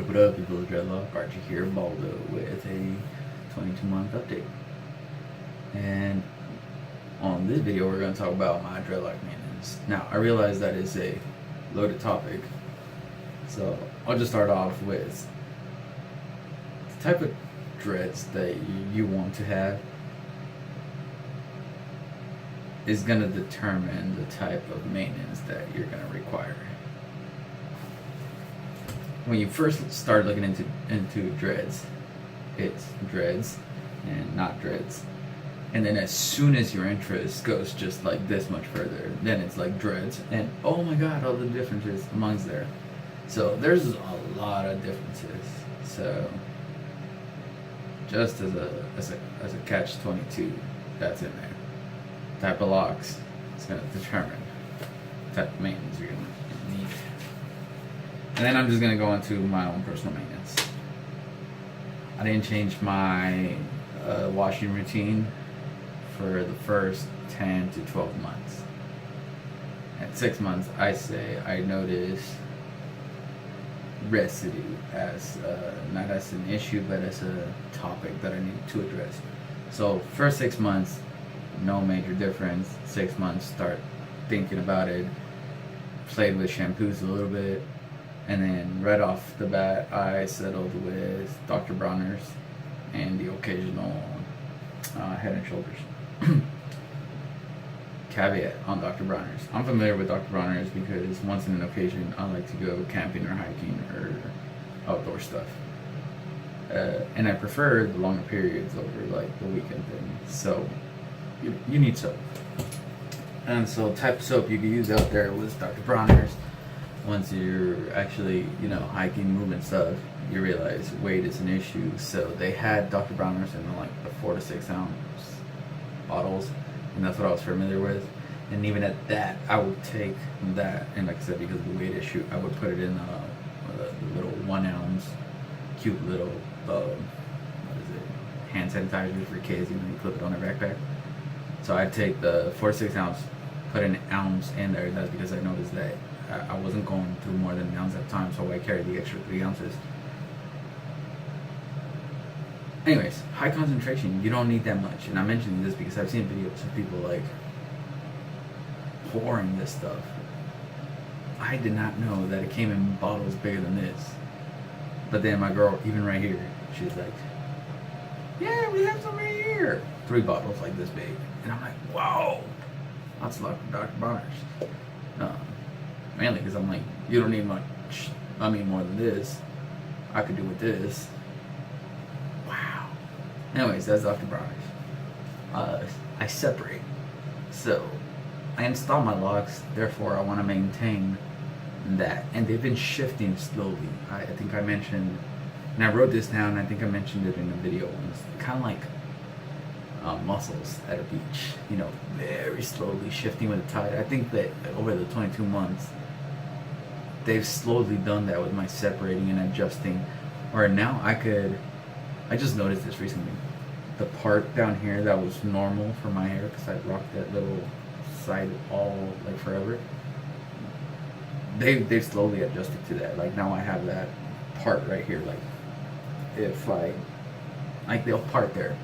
What up, people of Dreadlock? Archie here, Baldo, with a 22-month update. And on this video, we're going to talk about my dreadlock maintenance. Now, I realize that is a loaded topic, so I'll just start off with the type of dreads that you want to have is going to determine the type of maintenance that you're going to require. When you first start looking into dreads, it's dreads and not dreads. And then as soon as your interest goes just like this much further, then it's like dreads. And oh my god, all the differences amongst there. So there's a lot of differences. So just as a catch-22, that's in there. Type of locks is going to determine the type of maintenance you're going to need. And then I'm just going to go into my own personal maintenance. I didn't change my washing routine for the first 10 to 12 months. At 6 months, I say I notice residue as not as an issue, but as a topic that I need to address. So first 6 months, no major difference. 6 months, start thinking about it. Played with shampoos a little bit. And then right off the bat, I settled with Dr. Bronner's and the occasional Head and Shoulders. Caveat on Dr. Bronner's. I'm familiar with Dr. Bronner's because once in an occasion, I like to go camping or hiking or outdoor stuff. And I prefer the longer periods over like the weekend thing. So you need soap. And so type of soap you can use out there was Dr. Bronner's. Once you're actually, hiking, moving stuff, you realize weight is an issue. So they had Dr. Bronner's in like the 4 to 6 ounce bottles, and that's what I was familiar with. And even at that, I would take that, and like I said, because of the weight issue, I would put it in the little 1 ounce, cute little, hand sanitizer for kids. You clip it on their backpack. So I'd take the 4 to 6 ounce, put an ounce in there. That's because I noticed that I wasn't going through more than an ounce at a time, so I carried the extra 3 ounces. Anyways, high concentration, you don't need that much. And I'm mentioning this because I've seen videos of people like pouring this stuff. I did not know that it came in bottles bigger than this. But then my girl, even right here, she's like, yeah, we have some right here. 3 bottles like this big. And I'm like, whoa, that's like Dr. Bronner's. Mainly because I'm like, you don't need much, more than this. I could do with this. Wow. Anyways, that's Dr. Bronner's. I separate. So, I install my locks, therefore I want to maintain that. And they've been shifting slowly. I think I mentioned, and I wrote this down, I think I mentioned it in the video once. Kind of like mussels at a beach, very slowly shifting with the tide. I think that over the 22 months, they've slowly done that with my separating and adjusting. Or now I just noticed this recently. The part down here that was normal for my hair, because I rocked that little side all like forever, they've slowly adjusted to that. Like now I have that part right here, like if they'll part there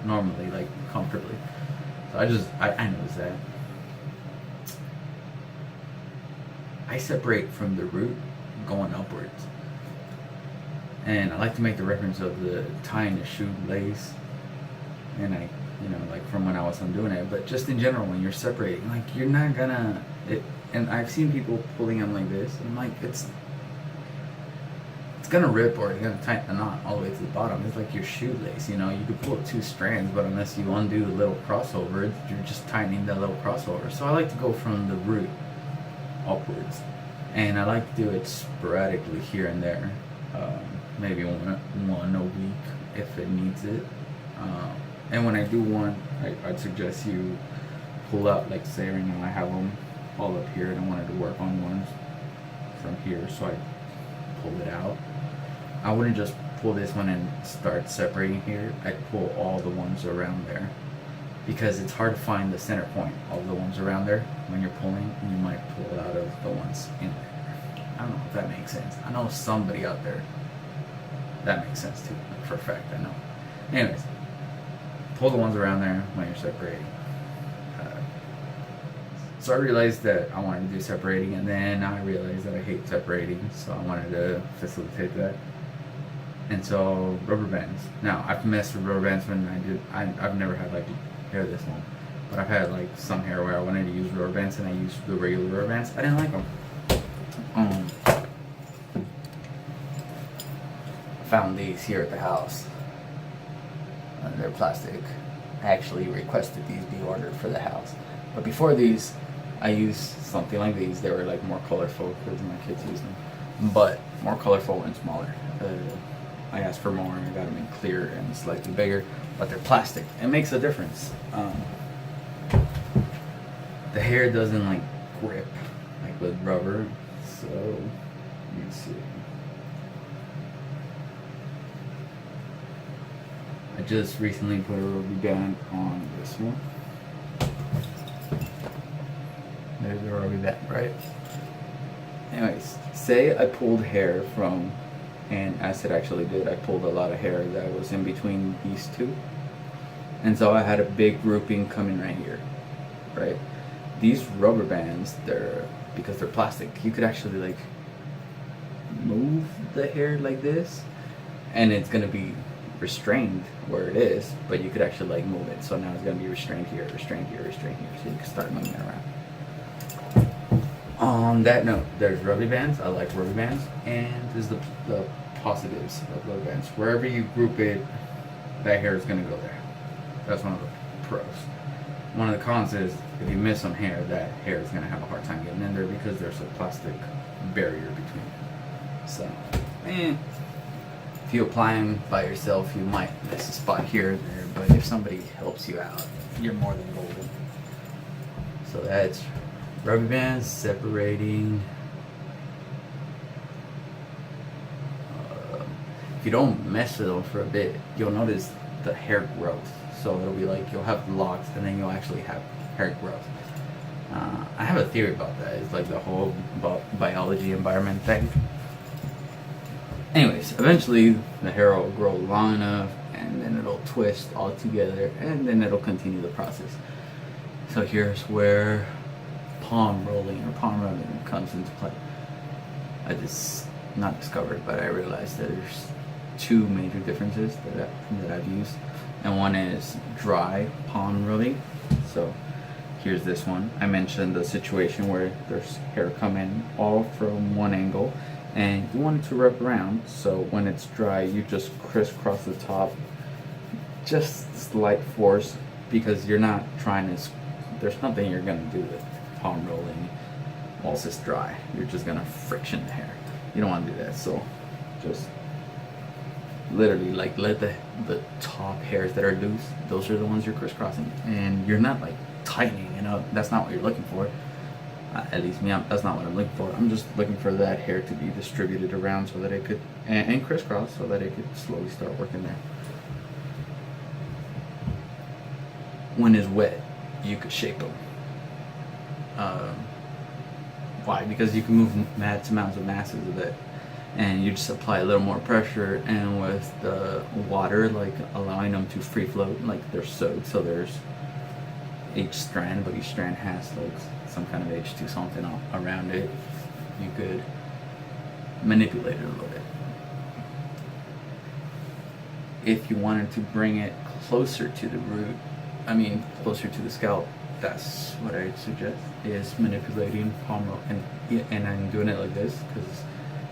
normally, like comfortably. So I noticed that. I separate from the root going upwards. And I like to make the reference of the tying a shoelace. And like from when I was doing it. But just in general, when you're separating, like you're not gonna, and I've seen people pulling them like this. And I'm like, it's gonna rip or you're gonna tighten the knot all the way to the bottom. It's like your shoelace, you could pull 2 strands, but unless you undo the little crossover, you're just tightening that little crossover. So I like to go from the root upwards, and I like to do it sporadically here and there, maybe one a week if it needs it. And when I do one, I'd suggest you pull out, like say right now I have them all up here and I wanted to work on ones from here, so I pull it out. I wouldn't just pull this one and start separating here. I'd pull all the ones around there, because it's hard to find the center point of the ones around there when you're pulling, and you might pull out of the ones in there. I don't know if that makes sense. I know somebody out there That makes sense too, for a fact, I know. Anyways, pull the ones around there when you're separating. So I realized that I wanted to do separating, and then I realized that I hate separating, so I wanted to facilitate that. And so rubber bands. Now I've messed with rubber bands when I've never had like hair this long, but I've had like some hair where I wanted to use rubber bands and I used the regular rubber bands. I didn't like them. I found these here at the house. They're plastic. I actually requested these be ordered for the house. But before these, I used something like these. They were like more colorful because my kids use them, but more colorful and smaller. I asked for more and I got them in clear and slightly bigger, but they're plastic. It makes a difference. The hair doesn't like grip like with rubber, so let me see. I just recently put a rubber band on this one. There's the rubber band, right? Anyways, say I pulled hair from, and as it actually did, I pulled a lot of hair that was in between these two. And so I had a big grouping coming right here, right? These rubber bands, because they're plastic, you could actually like move the hair like this, and it's gonna be restrained where it is, but you could actually like move it. So now it's gonna be restrained here, restrained here, restrained here, so you can start moving it around. On that note, there's rubber bands. I like rubber bands, and there's the positives of rubber bands. Wherever you group it, that hair is going to go there. That's one of the pros. One of the cons is if you miss some hair, that hair is going to have a hard time getting in there because there's a plastic barrier between it. So, if you apply them by yourself, you might miss a spot here or there, but if somebody helps you out, you're more than golden. So that's rubber bands, separating. If you don't mess with them for a bit, you'll notice the hair growth. So it'll be like you'll have locks and then you'll actually have hair growth. I have a theory about that. It's like the whole biology environment thing. Anyways, eventually the hair will grow long enough and then it'll twist all together and then it'll continue the process. So here's where palm rolling or palm rubbing comes into play. I just not discovered, but I realized that there's two major differences that I've used, and one is dry palm rubbing. So here's this one. I mentioned the situation where there's hair coming all from one angle, and you want it to wrap around. So when it's dry, you just crisscross the top, just slight force, because you're not trying to. There's nothing you're gonna do with palm rolling whilst it's dry. You're just gonna friction the hair. You don't want to do that. So just literally like let the top hairs that are loose, those are the ones you're crisscrossing, and you're not like tightening, you know. That's not what you're looking for. At least me, that's not what I'm looking for. I'm just looking for that hair to be distributed around so that it could, and crisscross so that it could slowly start working there. When it's wet, you could shape them. Why? Because you can move mad amounts of masses of it, and you just apply a little more pressure, and with the water, like allowing them to free float, like they're soaked, so there's each strand, but each strand has like some kind of H2 something around it. You could manipulate it a little bit. If you wanted to bring it closer to the root, closer to the scalp, that's what I suggest, is manipulating palm roll, and I'm doing it like this because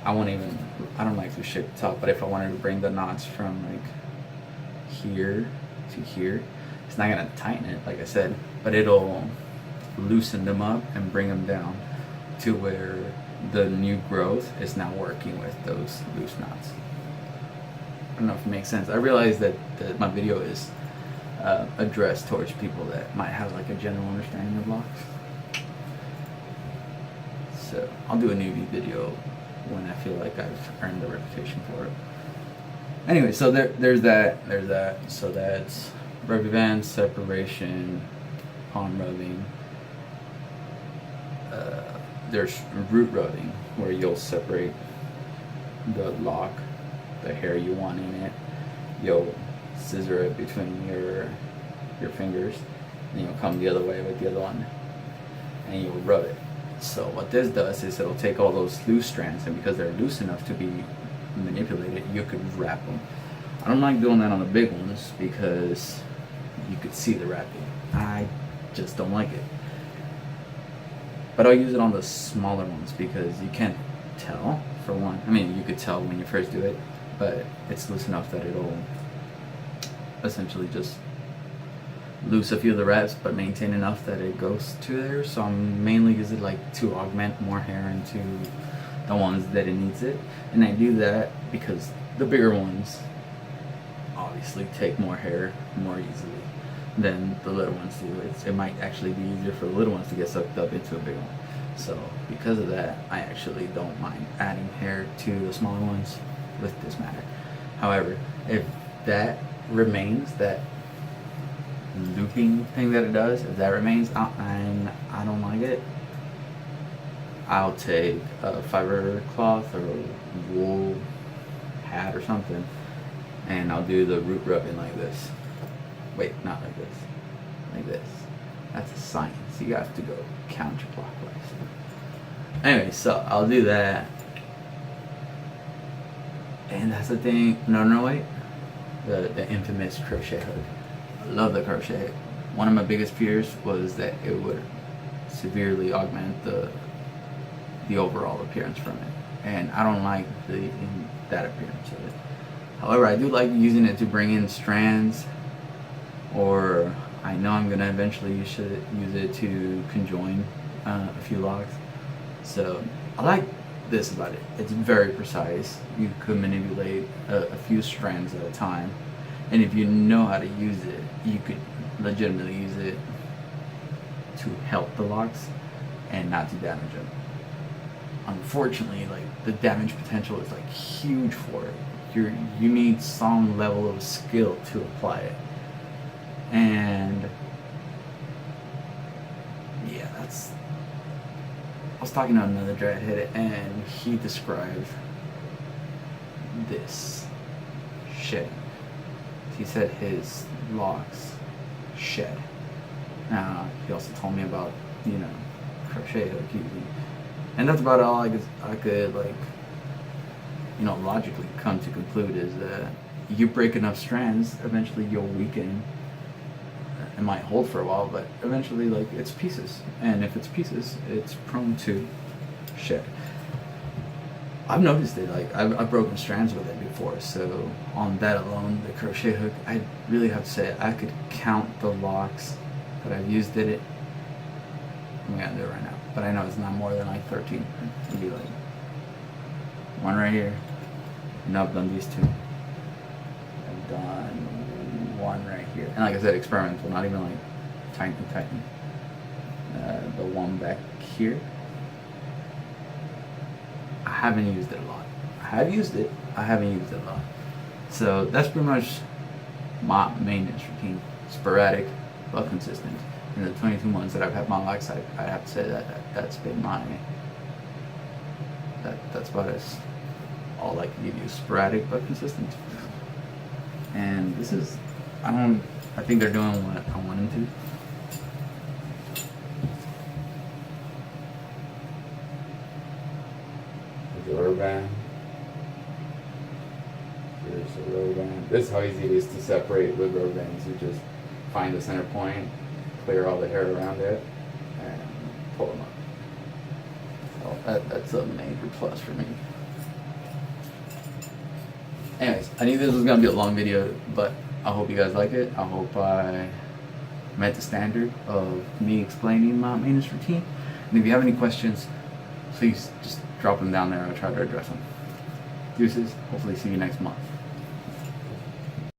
I don't like to shape the top, but if I wanted to bring the knots from like here to here, it's not gonna tighten it like I said, but it'll loosen them up and bring them down to where the new growth is now working with those loose knots. I don't know if it makes sense. I realize that my video is addressed towards people that might have like a general understanding of locks. So I'll do a newbie video when I feel like I've earned the reputation for it. Anyway, so there's that. So that's rubber band, separation, palm rubbing. There's root rubbing, where you'll separate the lock, the hair you want in it, you'll scissor it between your fingers, and you'll come the other way with the other one, and you'll rub it. So what this does is it'll take all those loose strands, and because they're loose enough to be manipulated, you could wrap them. I don't like doing that on the big ones because you could see the wrapping. I just don't like it. But I'll use it on the smaller ones because you can't tell, for one. I mean, you could tell when you first do it, but it's loose enough that it'll essentially just loose a few of the wraps, but maintain enough that it goes to there. So I'm mainly use it like to augment more hair into the ones that it needs it. And I do that because the bigger ones obviously take more hair more easily than the little ones do. It might actually be easier for the little ones to get sucked up into a big one. So because of that, I actually don't mind adding hair to the smaller ones with this matter. However, if that remains, that looping thing that it does, if that remains, and I don't like it, I'll take a fiber cloth or a wool hat or something, and I'll do the root rubbing like this. Wait, not like this. Like this. That's a science. You have to go counterclockwise. Anyway, so I'll do that. And that's the thing. No, wait. The infamous crochet hook. I love the crochet hook. One of my biggest fears was that it would severely augment the overall appearance from it. And I don't like that appearance of it. However, I do like using it to bring in strands, or I know I'm going to eventually use it to conjoin a few locks. So I like this about it. It's very precise. You could manipulate a few strands at a time, and if you know how to use it, you could legitimately use it to help the locks and not to damage them. Unfortunately, like, the damage potential is like huge for it. You need some level of skill to apply it. And yeah, I was talking to another dreadhead, and he described this shedding. He said his locks shed. Now, he also told me about, crochet hook using. And that's about all I could like, logically come to conclude is that you break enough strands, eventually you'll weaken. It might hold for a while, but eventually, like, it's pieces. And if it's pieces, it's prone to shed. I've noticed it. Like, I've broken strands with it before. So on that alone, the crochet hook, I really have to say I could count the locks that I've used it. I'm gonna do it right now, but I know it's not more than like 13. It'd be like one right here. No, I've done these two. I've done one right here, and like I said, experimental, not even like tiny. The one back here, I haven't used it a lot. I have used it, I haven't used it a lot. So that's pretty much my maintenance routine. Sporadic but consistent. In the 22 months that I've had my locks, I have to say that's been that's about as all I can give you. Sporadic but consistent. And this is, I think they're doing what I want them to. The rubber band. Here's the rubber band. This is how easy it is to separate with rubber bands. You just find the center point, clear all the hair around it, and pull them up. So that's a major plus for me. Anyways, I knew this was going to be a long video, but I hope you guys like it. I hope I met the standard of me explaining my maintenance routine. And if you have any questions, please just drop them down there. I'll try to address them. Deuces. Hopefully see you next month.